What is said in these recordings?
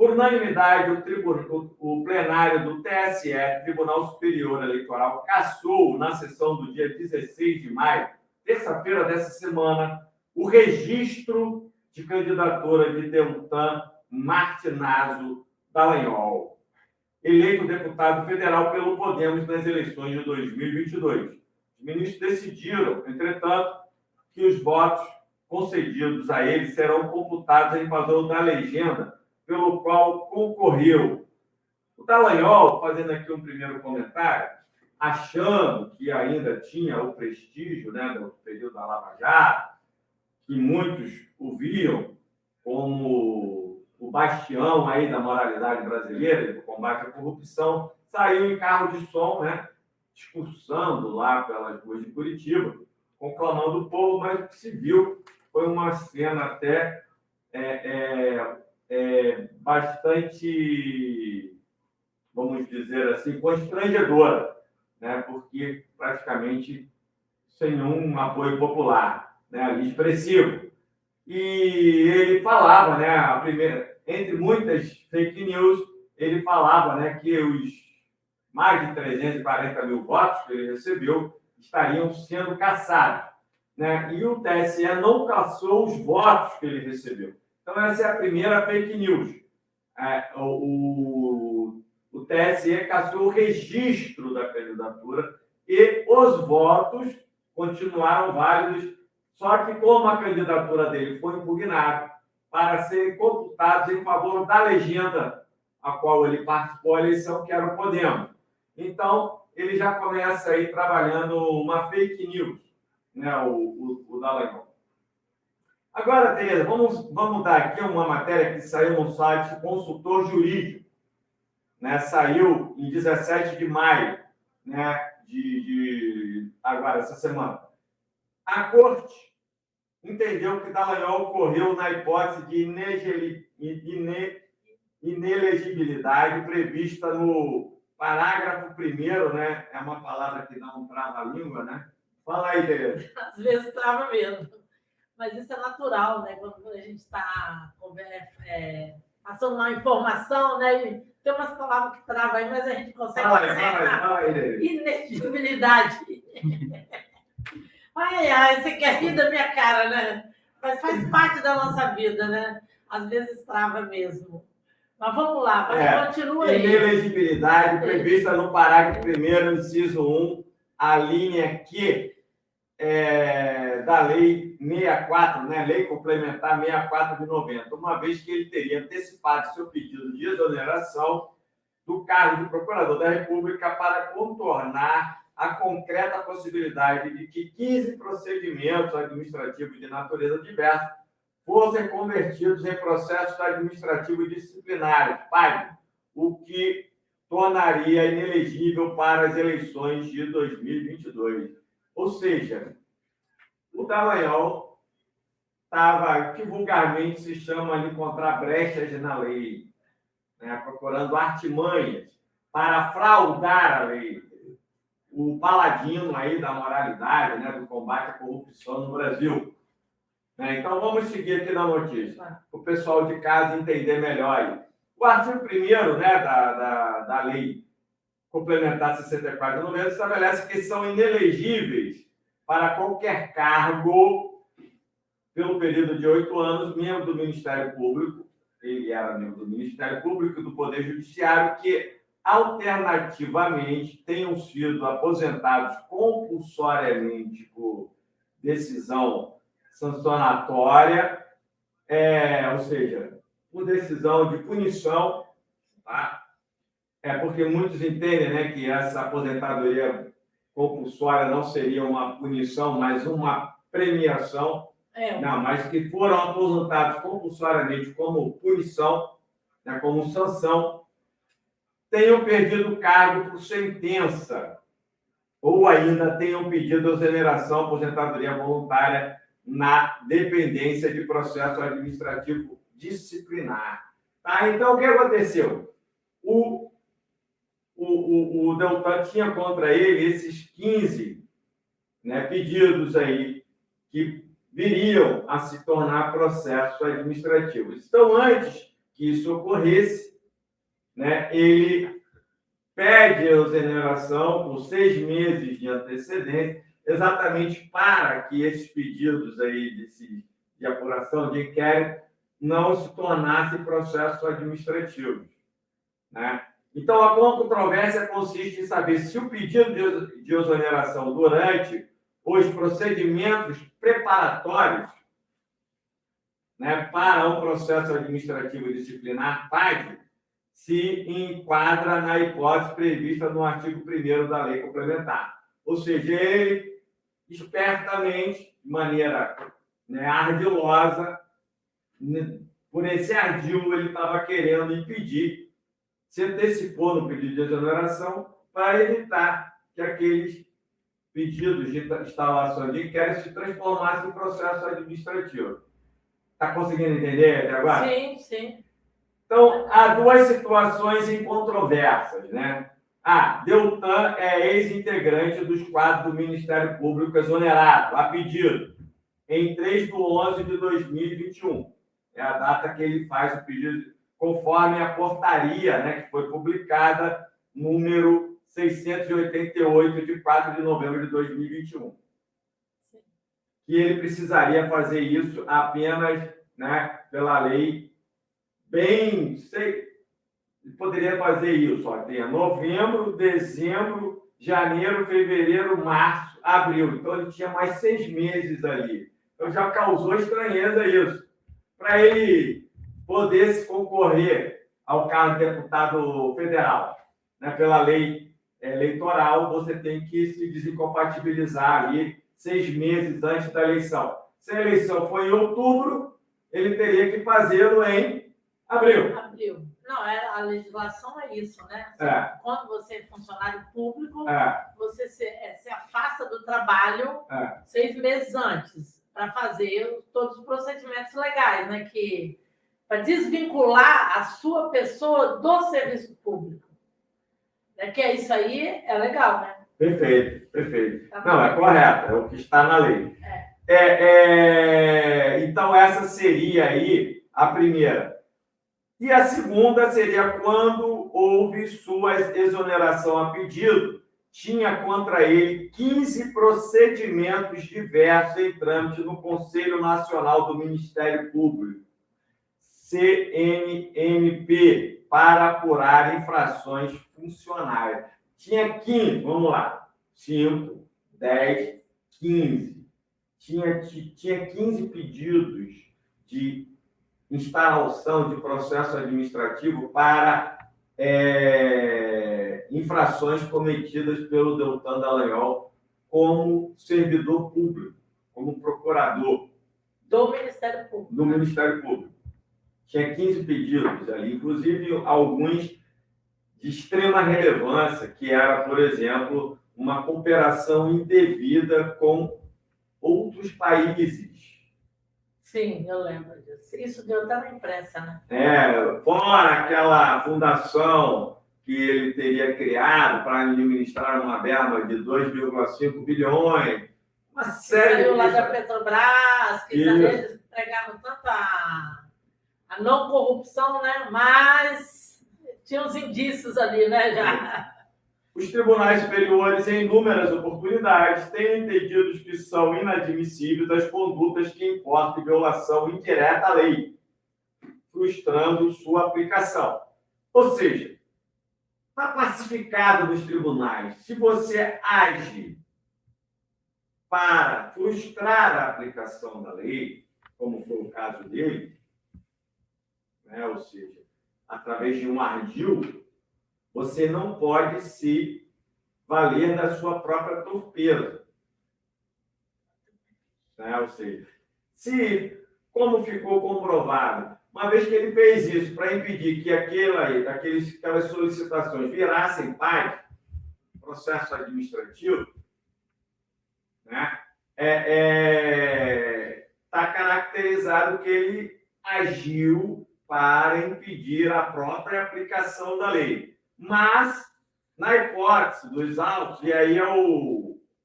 Por unanimidade, o plenário do TSE, Tribunal Superior Eleitoral, cassou, na sessão do dia 16 de maio, terça-feira dessa semana, o registro de candidatura de Deltan Martinazzo Dallagnol, eleito deputado federal pelo Podemos nas eleições de 2022. Os ministros decidiram, entretanto, que os votos concedidos a ele serão computados em favor da legenda pelo qual concorreu. O Dallagnol, fazendo aqui um primeiro comentário, achando que ainda tinha o prestígio, né, do período da Lava Jato, que muitos o viam como o bastião aí da moralidade brasileira, do combate à corrupção, saiu em carro de som, né, discursando lá pelas ruas de Curitiba, conclamando o povo, mas o que se viu foi uma cena até bastante, vamos dizer assim, constrangedora, né? Porque praticamente sem nenhum apoio popular, né? Ali expressivo. E ele falava, né, entre muitas fake news, ele falava, né, que os mais de 340 mil votos que ele recebeu estariam sendo cassados, né? E o TSE não cassou os votos que ele recebeu. Então, essa é a primeira fake news. O TSE cassou o registro da candidatura e os votos continuaram válidos, só que como a candidatura dele foi impugnada, para serem computados em favor da legenda a qual ele participou da eleição, que era o Podemos. Então, ele já começa aí trabalhando uma fake news, né, o Dallagnol. Agora, Tereza, vamos dar aqui uma matéria que saiu no site Consultor Jurídico, né? Saiu em 17 de maio, né? Agora, essa semana. A Corte entendeu que Dallagnol ocorreu na hipótese de inelegibilidade prevista no parágrafo 1º, né? É uma palavra que dá um trava-língua, né? Fala aí, Tereza. Às vezes trava mesmo. Mas isso é natural, né? Quando a gente está passando uma informação, né? E tem umas palavras que travam aí, mas a gente consegue fala aí. Inelegibilidade. Você quer rir da minha cara, né? Mas faz parte da nossa vida, né? Às vezes trava mesmo. Mas vamos lá, continua aí. Inelegibilidade prevista no parágrafo 1º, inciso 1, a linha Q da Lei 64, né? Lei Complementar 64 de 90, uma vez que ele teria antecipado seu pedido de exoneração do cargo de Procurador da República para contornar a concreta possibilidade de que 15 procedimentos administrativos de natureza diversa fossem convertidos em processos administrativos disciplinares, o que tornaria inelegível para as eleições de 2022. Ou seja, o Dallagnol estava, que vulgarmente se chama de encontrar brechas na lei, né, procurando artimanhas para fraudar a lei. O paladino aí da moralidade, né, do combate à corrupção no Brasil. Então, vamos seguir aqui na notícia, para o pessoal de casa entender melhor aí. O artigo 1º, né, da Lei Complementar 64 de 90 estabelece que são inelegíveis para qualquer cargo, pelo período de 8 anos, membro do Ministério Público, ele era membro do Ministério Público e do Poder Judiciário, que alternativamente tenham sido aposentados compulsoriamente por decisão sancionatória, ou seja, por decisão de punição, tá? Porque muitos entendem, né, que essa aposentadoria compulsória não seria uma punição, mas uma premiação, não, mas que foram aposentados compulsoriamente como punição, né, como sanção, tenham perdido o cargo por sentença, ou ainda tenham pedido exoneração, aposentadoria voluntária na dependência de processo administrativo disciplinar. Tá? Então, o que aconteceu? O Deltan tinha contra ele esses 15, né, pedidos aí que viriam a se tornar processos administrativos. Então, antes que isso ocorresse, né, ele pede a exoneração por 6 meses de antecedência, exatamente para que esses pedidos aí de apuração, de inquérito, não se tornassem processos administrativos, né? Então, a controvérsia consiste em saber se o pedido de exoneração durante os procedimentos preparatórios, né, para um processo administrativo disciplinar PAD se enquadra na hipótese prevista no artigo 1º da lei complementar. Ou seja, ele, espertamente, de maneira, né, ardilosa, por esse ardil, ele estava querendo impedir, se antecipou no pedido de exoneração para evitar que aqueles pedidos de instalação de inquérito se transformassem em processo administrativo. Está conseguindo entender até agora? Sim, sim. Então, há duas situações incontroversas, né? Deltan é ex-integrante dos quadros do Ministério Público exonerado, a pedido, em 3/11/2021. É a data que ele faz o pedido, conforme a portaria, né, que foi publicada, número 688, de 4 de novembro de 2021. Que ele precisaria fazer isso apenas, né, pela lei, poderia fazer isso, ó, tem novembro, dezembro, janeiro, fevereiro, março, abril. Então, ele tinha mais 6 meses ali. Então, já causou estranheza isso. Para ele poder se concorrer ao cargo de deputado federal, né, pela lei eleitoral, você tem que se desincompatibilizar ali 6 meses antes da eleição. Se a eleição for em outubro, ele teria que fazê-lo em abril. Não, a legislação é isso, né? Quando você é funcionário público, você se afasta do trabalho 6 meses antes para fazer todos os procedimentos legais, né? Para desvincular a sua pessoa do serviço público. Que é isso aí, é legal, né? Perfeito. Não, é correto, é o que está na lei. Então, essa seria aí a primeira. E a segunda seria quando houve sua exoneração a pedido, tinha contra ele 15 procedimentos diversos em trâmite no Conselho Nacional do Ministério Público, CNMP, para apurar infrações funcionais. Tinha 15, vamos lá, 5, 10, 15. Tinha 15 pedidos de instalação de processo administrativo para infrações cometidas pelo Deltan Dallagnol como servidor público, como procurador do Ministério Público. Tinha 15 pedidos ali, inclusive alguns de extrema relevância, que era, por exemplo, uma cooperação indevida com outros países. Sim, eu lembro disso. Isso deu até na imprensa, né? Fora aquela fundação que ele teria criado para administrar uma verba de 2,5 bilhões. Uma série saiu lá da Petrobras, que eles pregavam tanto a não corrupção, né? Mas tinha uns indícios ali, né? Já. Os tribunais superiores, em inúmeras oportunidades, têm entendido que são inadmissíveis as condutas que importam violação indireta à lei, frustrando sua aplicação. Ou seja, está classificado nos tribunais. Se você age para frustrar a aplicação da lei, como foi o caso dele, né? Ou seja, através de um ardil, você não pode se valer da sua própria torpeza. Né? Ou seja, como ficou comprovado, uma vez que ele fez isso para impedir que aquelas solicitações virassem PAD, processo administrativo, né? Está caracterizado que ele agiu para impedir a própria aplicação da lei. Mas, na hipótese dos autos, e aí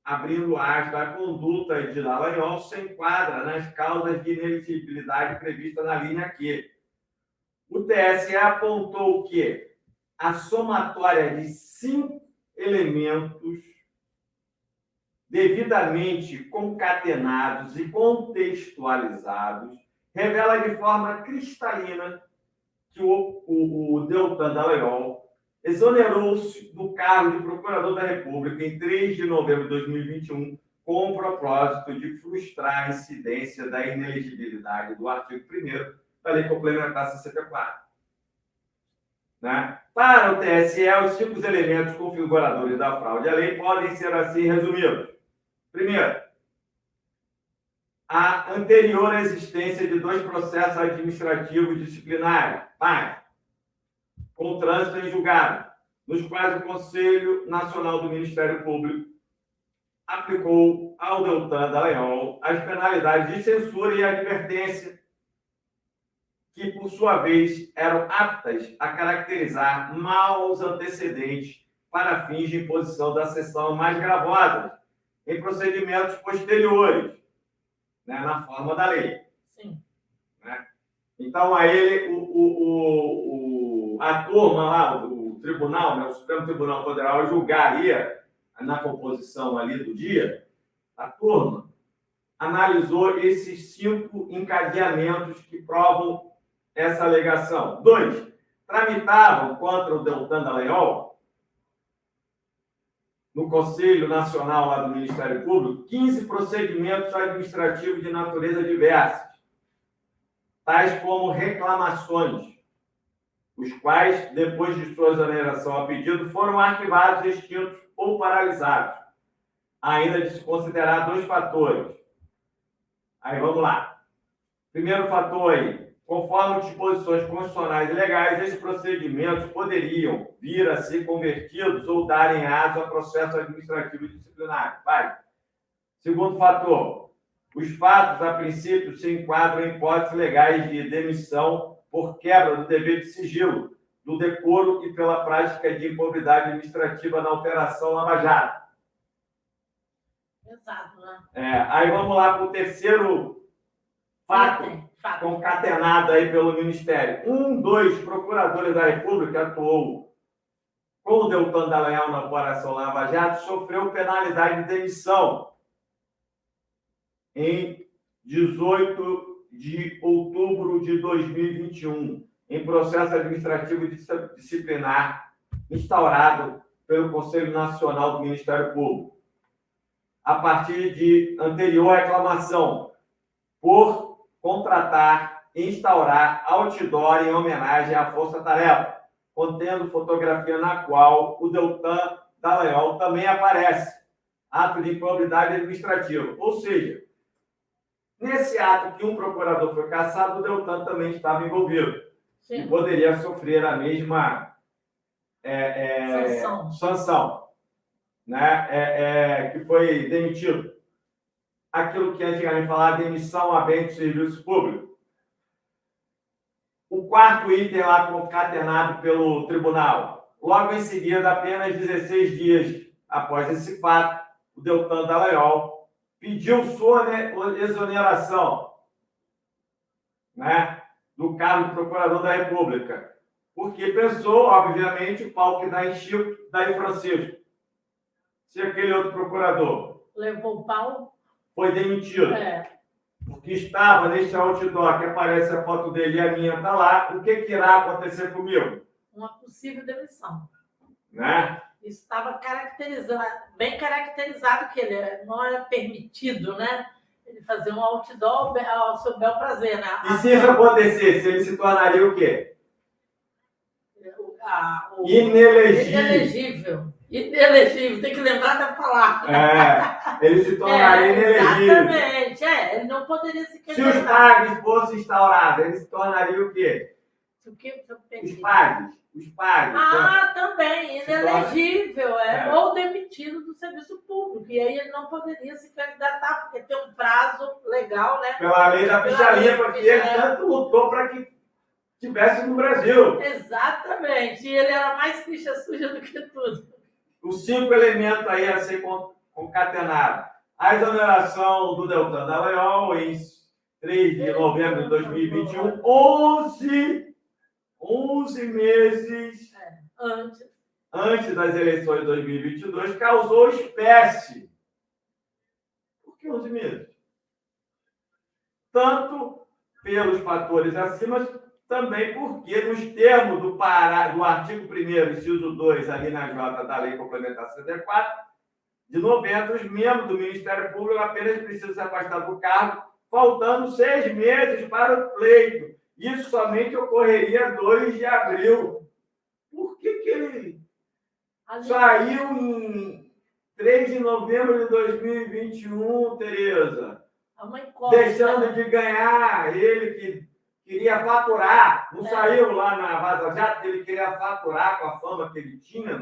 abrindo aspas, a conduta de Dallagnol se enquadra nas causas de inelegibilidade prevista na linha Q. o TSE apontou que a somatória de 5 elementos devidamente concatenados e contextualizados revela de forma cristalina que o Deltan Dallagnol exonerou-se do cargo de Procurador da República em 3 de novembro de 2021 com o propósito de frustrar a incidência da inelegibilidade do artigo 1º da Lei Complementar 64. Né? Para o TSE, os 5 elementos configuradores da fraude à lei podem ser assim resumidos. Primeiro, a anterior existência de 2 processos administrativos disciplinares, com trânsito em julgado, nos quais o Conselho Nacional do Ministério Público aplicou ao Deltan Dallagnol as penalidades de censura e advertência, que, por sua vez, eram aptas a caracterizar maus antecedentes para fins de imposição da sanção mais gravosa em procedimentos posteriores, né, na forma da lei. Sim. Né? Então, aí a turma lá, o tribunal, né, o Supremo Tribunal Federal, julgaria na composição ali do dia, a turma analisou esses 5 encadeamentos que provam essa alegação. 2, tramitavam contra o Deltan Dallagnol, no Conselho Nacional lá do Ministério Público, 15 procedimentos administrativos de natureza diversa, tais como reclamações, os quais, depois de sua exoneração a pedido, foram arquivados, extintos ou paralisados. Ainda de se considerar 2 fatores. Aí, vamos lá. Primeiro fator aí, conforme disposições constitucionais e legais, esses procedimentos poderiam vir a ser convertidos ou darem aso a processo administrativo disciplinar. Vai. Segundo fator, os fatos, a princípio, se enquadram em hipóteses legais de demissão por quebra do dever de sigilo, do decoro e pela prática de improbidade administrativa na Operação Lava Jato. Exato, né? Aí vamos lá para o terceiro fato concatenado aí pelo Ministério. 2 procuradores da República atuou com o Deltan Dallagnol na Operação Lava Jato, sofreu penalidade de demissão em 18 de outubro de 2021, em processo administrativo disciplinar instaurado pelo Conselho Nacional do Ministério Público, a partir de anterior reclamação, por contratar e instaurar outdoor em homenagem à Força Tarefa, contendo fotografia na qual o Deltan Dallagnol também aparece, ato de improbidade administrativa. Ou seja, nesse ato que um procurador foi cassado, o Deltan também estava envolvido. Sim. E poderia sofrer a mesma sanção, né? Que foi demitido. Aquilo que antigamente falava demissão a bem do serviço público. O 4º item lá concatenado pelo tribunal. Logo em seguida, apenas 16 dias após esse fato, o Deltan Dallagnol pediu sua exoneração, né, do cargo de Procurador da República, porque pensou, obviamente, o pau que dá em Chico, dá em Francisco. Se aquele outro procurador levou o pau, foi demitido, porque estava neste outdoor que aparece a foto dele e a minha está lá, o que irá acontecer comigo? Uma possível demissão. Né? Isso estava bem caracterizado, que ele não era permitido, né? Ele fazer um outdoor ao seu bel prazer, né? E se isso acontecesse, ele se tornaria o quê? Inelegível. Inelegível, tem que lembrar da palavra. Ele se tornaria inelegível. Exatamente, ele não poderia se candidatar. Se os PAGs fossem instaurados, ele se tornaria o quê? Os PAGs. Também, inelegível, ou demitido do serviço público. E aí ele não poderia se candidatar, porque tem um prazo legal, né? Pela lei da ficha limpa, que ele tanto lutou para que tivesse no Brasil. Exatamente, e ele era mais ficha suja do que tudo. Os 5 elementos aí a ser concatenados. A exoneração do Deltan Dallagnol em 3 de novembro de 2021, 11 11 meses antes das eleições de 2022, causou espécie. Por que 11 meses? Tanto pelos fatores acima, também porque, nos termos do artigo 1º, inciso 2, ali na J da Lei Complementar 64, de 90, os membros do Ministério Público apenas precisam se afastar do cargo, faltando 6 meses para o pleito. Isso somente ocorreria 2 de abril. Por que ele saiu em 3 de novembro de 2021, Tereza? Deixando de ganhar, ele que queria faturar, não saiu lá na Vaza Jato, que ele queria faturar com a fama que ele tinha,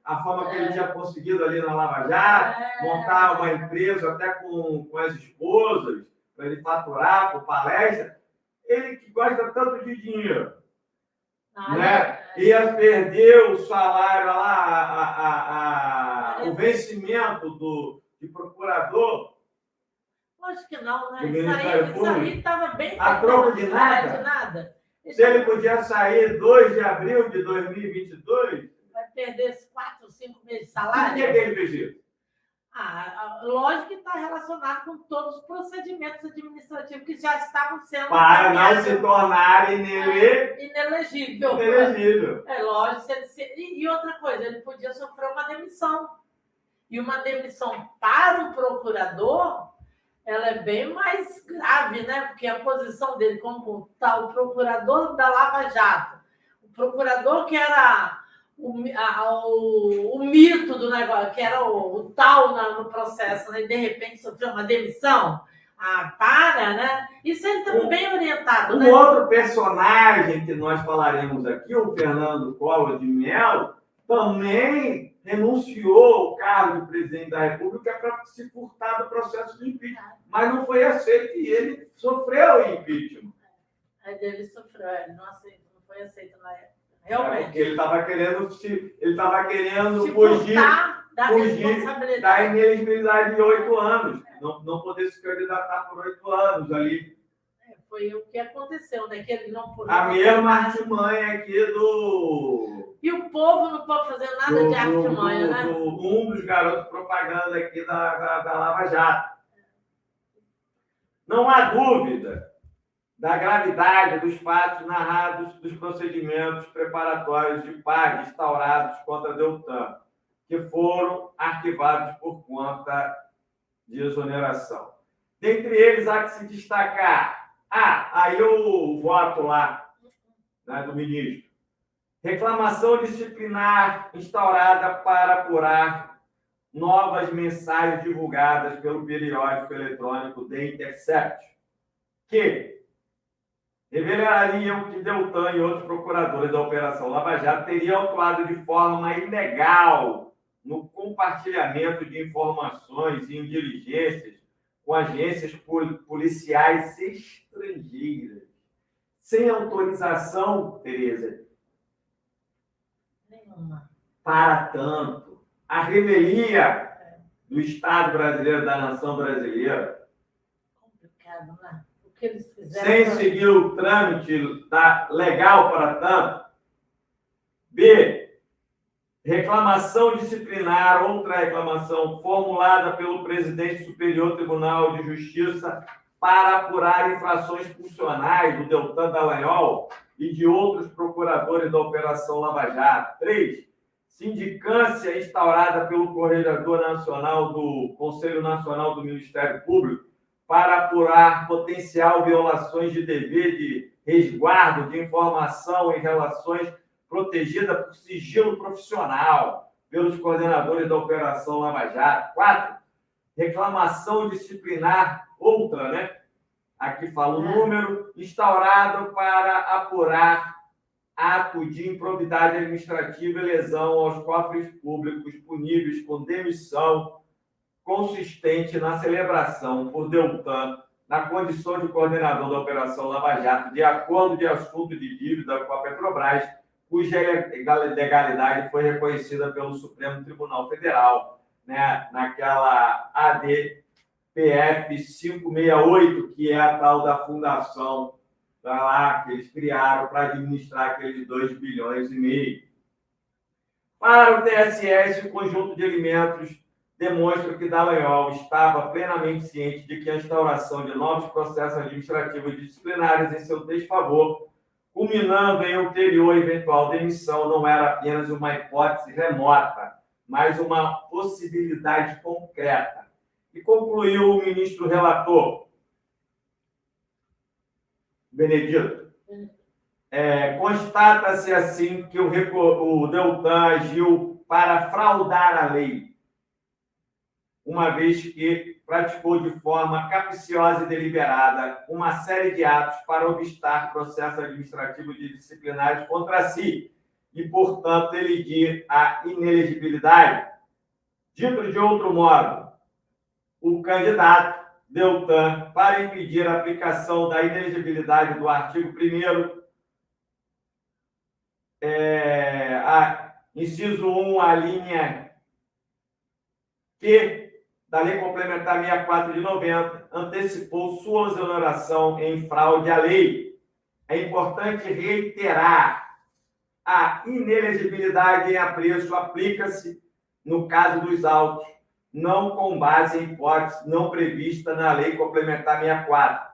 a fama que ele tinha conseguido ali na Lava Jato, montar uma empresa até com as esposas, para ele faturar por palestra. Ele que gosta tanto de dinheiro, né? Ia perder o salário lá, o vencimento de procurador. Acho que não, né? Isso aí estava bem... A troco de nada. Se ele podia sair 2 de abril de 2022... Vai perder 4 ou 5 meses de salário? Por que ele fez isso? Lógico que está relacionado com todos os procedimentos administrativos que já estavam sendo... Para não se tornar inelegível. É lógico. E outra coisa, ele podia sofrer uma demissão. E uma demissão para o procurador... ela é bem mais grave, né? Porque a posição dele como tal procurador da Lava Jato, o procurador que era o mito do negócio, que era o tal no processo, né? E de repente sofreu uma demissão, né? Isso ele está bem orientado, né? Outro personagem que nós falaremos aqui, o Fernando Collor de Mello, também renunciou ao cargo de presidente da República para se furtar do processo de impeachment. Mas não foi aceito e ele sofreu o impeachment. Ele sofreu, ele não foi aceito na época. Realmente. Porque ele estava querendo fugir da inelegibilidade de 8 anos. Não poder se candidatar por 8 anos ali. Foi o que aconteceu, né? Que ele não podia. A mesma artimanha aqui do... E o povo não pode fazer nada de artimanha, né? Um dos garotos propaganda aqui da Lava Jato. Não há dúvida da gravidade dos fatos narrados dos procedimentos preparatórios de PAG instaurados contra Deltan, que foram arquivados por conta de exoneração. Dentre eles, há que se destacar... aí o voto lá, né, do ministro. Reclamação disciplinar instaurada para apurar novas mensagens divulgadas pelo periódico eletrônico The Intercept, que revelariam que Deltan e outros procuradores da Operação Lava Jato teriam atuado de forma ilegal no compartilhamento de informações e inteligências com agências policiais estrangeiras, sem autorização, Tereza, nenhuma. Para tanto, a revelia do Estado brasileiro, da nação brasileira, complicado, né? O que eles fizeram sem seguir o trâmite legal para tanto. B. Reclamação disciplinar, outra reclamação formulada pelo presidente do Superior Tribunal de Justiça para apurar infrações funcionais do Deltan Dallagnol e de outros procuradores da Operação Lava Jato. 3. Sindicância instaurada pelo Coordenador Nacional do Conselho Nacional do Ministério Público para apurar potencial violações de dever de resguardo de informação em relações protegida por sigilo profissional pelos coordenadores da Operação Lava Jato. 4. Reclamação disciplinar, outra, né? Aqui fala o número, instaurado para apurar ato de improbidade administrativa e lesão aos cofres públicos puníveis com demissão consistente na celebração por Deltan na condição de coordenador da Operação Lava Jato de acordo de assunto de dívida com a Petrobras, cuja legalidade foi reconhecida pelo Supremo Tribunal Federal, né, naquela ADPF 568, que é a tal da Fundação lá que eles criaram para administrar aqueles 2,5 bilhões. Para o TSE, esse conjunto de elementos demonstra que Dallagnol estava plenamente ciente de que a instauração de novos processos administrativos e disciplinares em seu desfavor, culminando em ulterior eventual demissão, não era apenas uma hipótese remota, mas uma possibilidade concreta. E concluiu o ministro relator, Benedito. Constata-se assim que o Deltan agiu para fraudar a lei, uma vez que praticou de forma capciosa e deliberada uma série de atos para obstar processos administrativos e disciplinares contra si e, portanto, elidir a inelegibilidade. Dito de outro modo, o candidato Deltan, para impedir a aplicação da inelegibilidade do artigo 1º, inciso 1, a linha Q da Lei Complementar 64 de 90, antecipou sua exoneração em fraude à lei. É importante reiterar: a inelegibilidade em apreço aplica-se no caso dos autos, não com base em hipótese não prevista na Lei Complementar 64,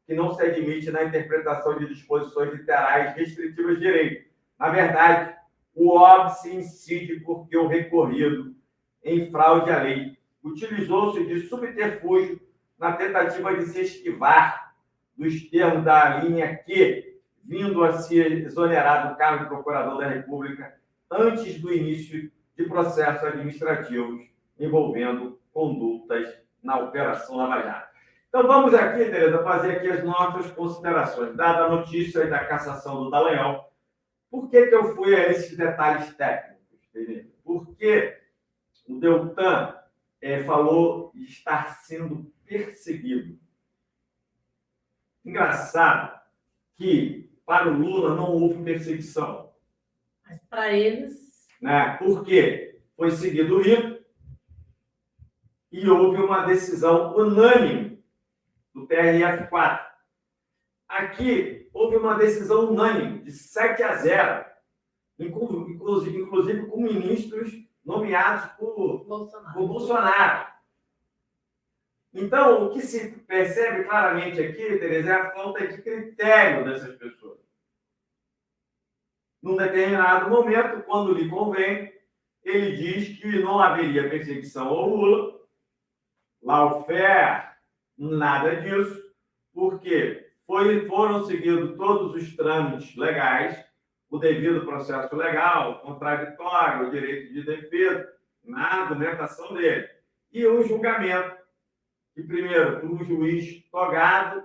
que não se admite na interpretação de disposições literais restritivas de direito. Na verdade, o óbice incide porque o recorrido em fraude à lei utilizou-se de subterfúgio na tentativa de se esquivar dos termos da linha Q, vindo a se exonerar do cargo de procurador da República antes do início de processos administrativos envolvendo condutas na Operação Lava Jato. Então, vamos aqui, Tereza, fazer aqui as nossas considerações. Dada a notícia da cassação do Dallagnol, por que eu fui a esses detalhes técnicos, Tereza? Porque o Deltan falou estar sendo perseguido. Engraçado que para o Lula não houve perseguição. Mas para eles... Por quê? Foi seguido o rito e houve uma decisão unânime do TRF4. Aqui houve uma decisão unânime de 7-0, inclusive com ministros nomeados por Bolsonaro. Então, o que se percebe claramente aqui, Tereza, é a falta de critério dessas pessoas. Num determinado momento, quando lhe convém, ele diz que não haveria perseguição ao Lula, lawfare, nada disso, porque foram seguidos todos os trâmites legais, o devido processo legal, o contraditório, o direito de defesa, na argumentação dele. E o julgamento, que primeiro, por um juiz togado,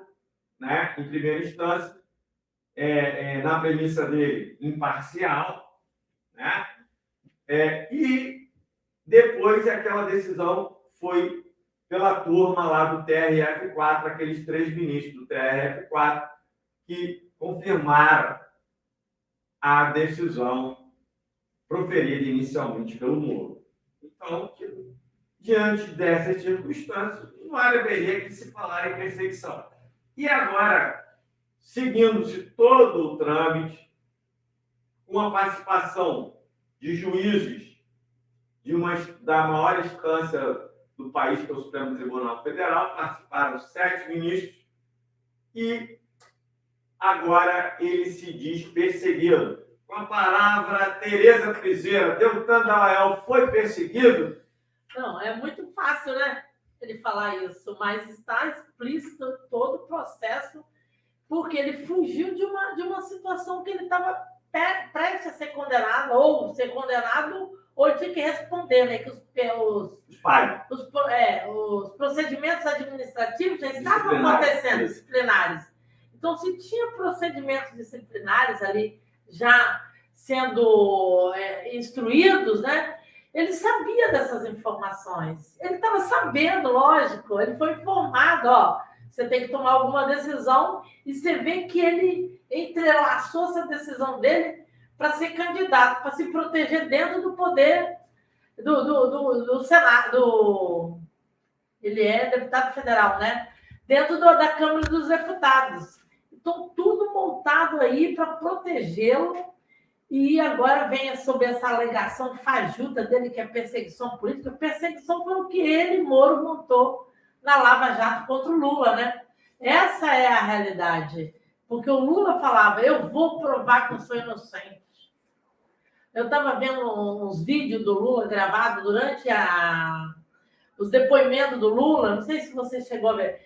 em primeira instância, na premissa dele, imparcial, e depois aquela decisão foi pela turma lá do TRF4, aqueles 3 ministros do TRF4 que confirmaram a decisão proferida inicialmente pelo Moro. Então, diante dessas circunstâncias, não haveria que se falar em perseguição. E agora, seguindo-se todo o trâmite, com a participação de juízes da maior instância do país, que é o Supremo Tribunal Federal, participaram 7 ministros, e agora ele se diz perseguido. Com a palavra, Tereza Frizeira, Deltan Dallagnol foi perseguido? Não, é muito fácil, ele falar isso, mas está explícito todo o processo, porque ele fugiu de uma situação que ele estava prestes a ser condenado, ou ele tinha que responder, que os procedimentos administrativos já estavam acontecendo, disciplinares. Então, se tinha procedimentos disciplinares ali já sendo instruídos, ele sabia dessas informações. Ele estava sabendo, lógico, ele foi informado, você tem que tomar alguma decisão, e você vê que ele entrelaçou essa decisão dele para ser candidato, para se proteger dentro do poder do Senado. Ele é deputado federal, dentro da Câmara dos Deputados. Então, tudo montado aí para protegê-lo. E agora vem sobre essa alegação fajuta dele, que é perseguição política. Perseguição foi o que ele, Moro, montou na Lava Jato contra o Lula, né? Essa é a realidade. Porque o Lula falava, eu vou provar que eu sou inocente. Eu estava vendo uns vídeos do Lula gravados durante os depoimentos do Lula, não sei se você chegou a ver.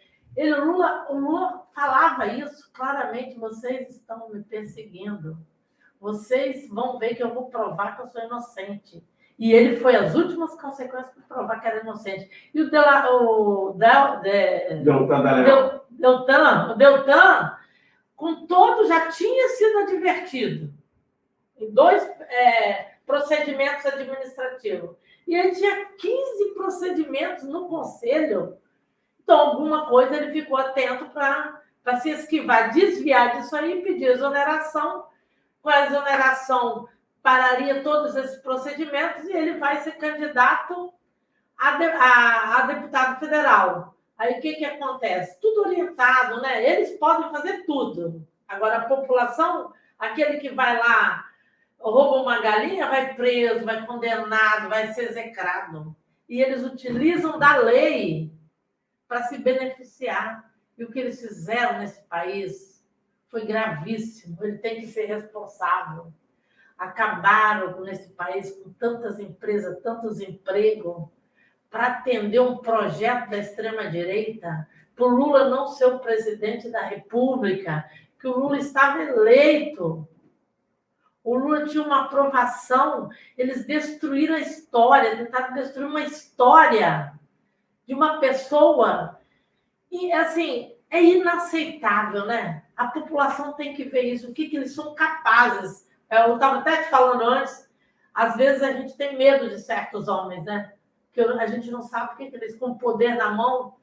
O Lula falava isso claramente, vocês estão me perseguindo. Vocês vão ver que eu vou provar que eu sou inocente. E ele foi as últimas consequências para provar que era inocente. E o Deltan, com todo, já tinha sido advertido em 2 procedimentos administrativos. E ele tinha 15 procedimentos no Conselho. Então, alguma coisa ele ficou atento para se esquivar, desviar disso aí e pedir exoneração. Com a exoneração, pararia todos esses procedimentos e ele vai ser candidato a deputado federal. Aí o que acontece? Tudo orientado, né? Eles podem fazer tudo. Agora, a população, aquele que vai lá, rouba uma galinha, vai preso, vai condenado, vai ser execrado. E eles utilizam da lei para se beneficiar. E o que eles fizeram nesse país foi gravíssimo. Ele tem que ser responsável. Acabaram nesse país com tantas empresas, tantos empregos, para atender um projeto da extrema-direita, para o Lula não ser o presidente da República, que o Lula estava eleito. O Lula tinha uma aprovação, eles destruíram a história, tentaram destruir uma história de uma pessoa. E, assim, é inaceitável, né? A população tem que ver isso, o que eles são capazes. Eu estava até te falando antes, às vezes a gente tem medo de certos homens, né? Que a gente não sabe o que eles, com o poder na mão,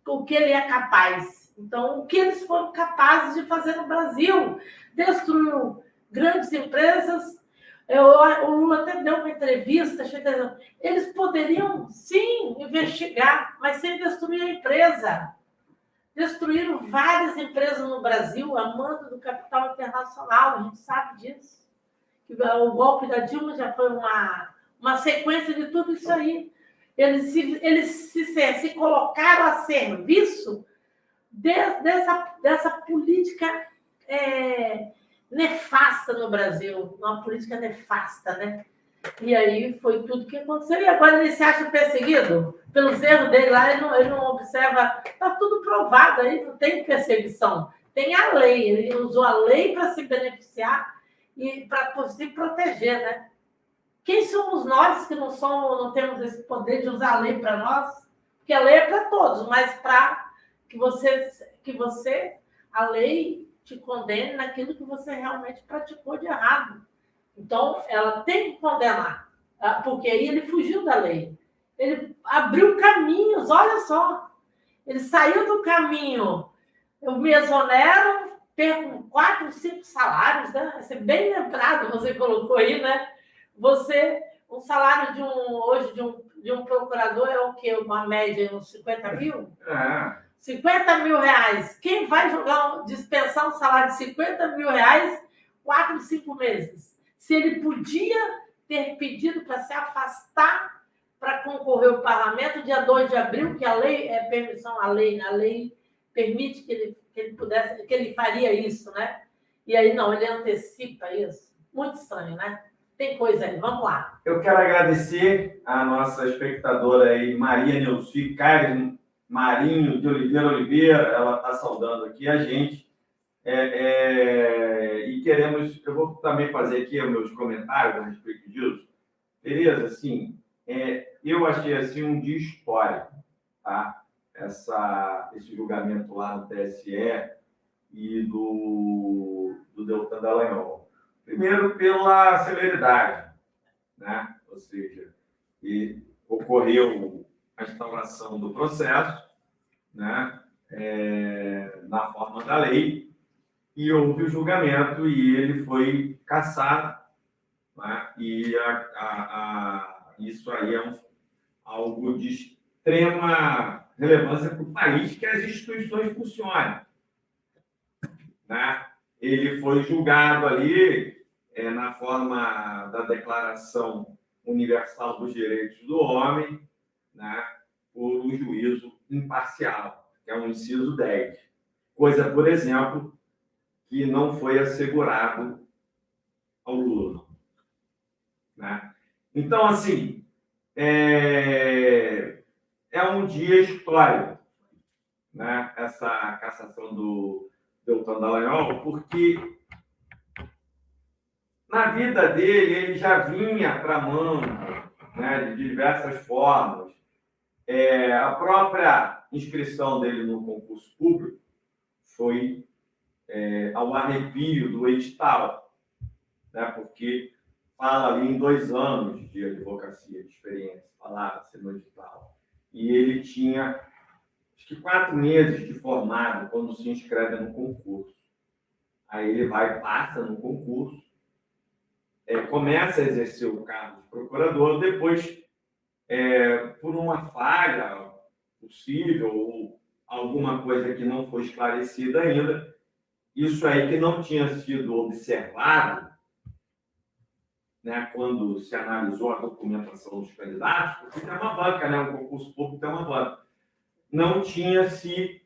o que ele é capaz. Então, o que eles foram capazes de fazer no Brasil? Destruiu grandes empresas. O Lula até deu uma entrevista, eles poderiam, sim, investigar, mas sem destruir a empresa. Destruíram várias empresas no Brasil, a mando do capital internacional, a gente sabe disso. O golpe da Dilma já foi uma sequência de tudo isso aí. Eles se colocaram a serviço dessa política nefasta no Brasil, uma política nefasta, né? E aí foi tudo que aconteceu. E agora ele se acha perseguido? Pelos erros dele lá, ele não observa. Está tudo provado aí, não tem perseguição. Tem a lei, ele usou a lei para se beneficiar e para se proteger, né? Quem somos nós que não temos esse poder de usar a lei para nós? Porque a lei é para todos, mas para que você, a lei te condene naquilo que você realmente praticou de errado. Então, ela tem que condenar, porque aí ele fugiu da lei. Ele abriu caminhos, olha só. Ele saiu do caminho. Eu me exonero, perco 4, 5 salários, né? Vai ser bem lembrado, você colocou aí, né? Um salário hoje de um procurador é o quê? Uma média, uns 50 mil? 50 mil reais. Quem vai dispensar um salário de 50 mil reais 4, 5 meses? Se ele podia ter pedido para se afastar para concorrer ao parlamento dia 2 de abril, que a lei é permissão, a lei permite que ele pudesse, que ele faria isso, né? E aí não, ele antecipa isso. Muito estranho, né? Tem coisa aí, vamos lá. Eu quero agradecer a nossa espectadora aí, Maria Neuci Caires Marinho de Oliveira, ela está saudando aqui a gente. E eu vou também fazer aqui os meus comentários a respeito disso. Beleza? Assim, eu achei assim um dia histórico, tá? Esse julgamento lá no TSE e do Deltan Dallagnol. Primeiro, pela celeridade, né? Ou seja, ocorreu a instauração do processo, né? Na forma da lei, e houve o julgamento e ele foi cassado, né? E isso aí é algo de extrema relevância para o país, que as instituições funcionem. né? Ele foi julgado ali na forma da Declaração Universal dos Direitos do Homem, né? Por um juízo imparcial, que é um inciso 10. Coisa, por exemplo, que não foi assegurado ao Lula, né? Então, assim, é um dia histórico, né? Essa cassação do Deltan Dallagnol, porque na vida dele ele já vinha tramando, né, de diversas formas. A própria inscrição dele no concurso público foi ao arrepio do edital, né, porque fala ali em 2 anos de advocacia, de experiência, falava-se no edital. E ele tinha, acho que 4 meses de formado quando se inscreve no concurso. Aí ele passa no concurso, começa a exercer o cargo de procurador, depois, por uma falha possível ou alguma coisa que não foi esclarecida ainda, isso aí que não tinha sido observado, né, quando se analisou a documentação dos candidatos, porque tem uma banca, né, um concurso público tem uma banca, não tinha se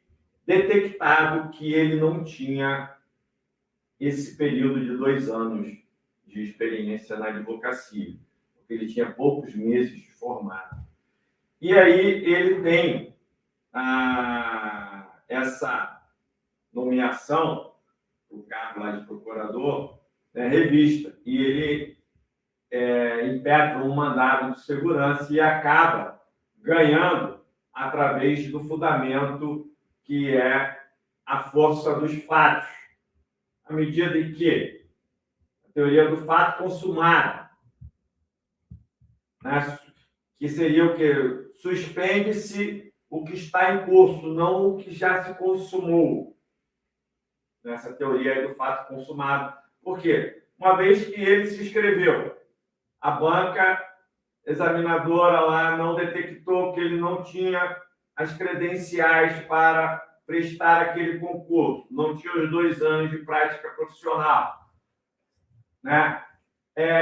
detectado que ele não tinha esse período de 2 anos de experiência na advocacia, porque ele tinha poucos meses de formado. E aí ele tem essa nomeação para o cargo lá de procurador, né, revista, e ele impetra um mandado de segurança e acaba ganhando através do fundamento que é a força dos fatos, à medida em que a teoria do fato consumado, né, que seria o quê? Suspende-se o que está em curso, não o que já se consumou. Nessa teoria aí do fato consumado. Por quê? Uma vez que ele se inscreveu, a banca examinadora lá não detectou que ele não tinha as credenciais para prestar aquele concurso, não tinha os 2 anos de prática profissional, né?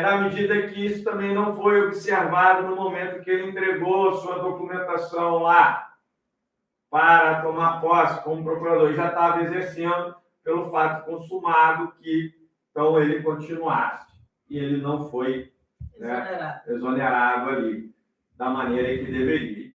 Na medida que isso também não foi observado no momento que ele entregou sua documentação lá para tomar posse como procurador, já estava exercendo pelo fato consumado que então ele continuasse. E ele não foi, né, exonerado ali da maneira que deveria.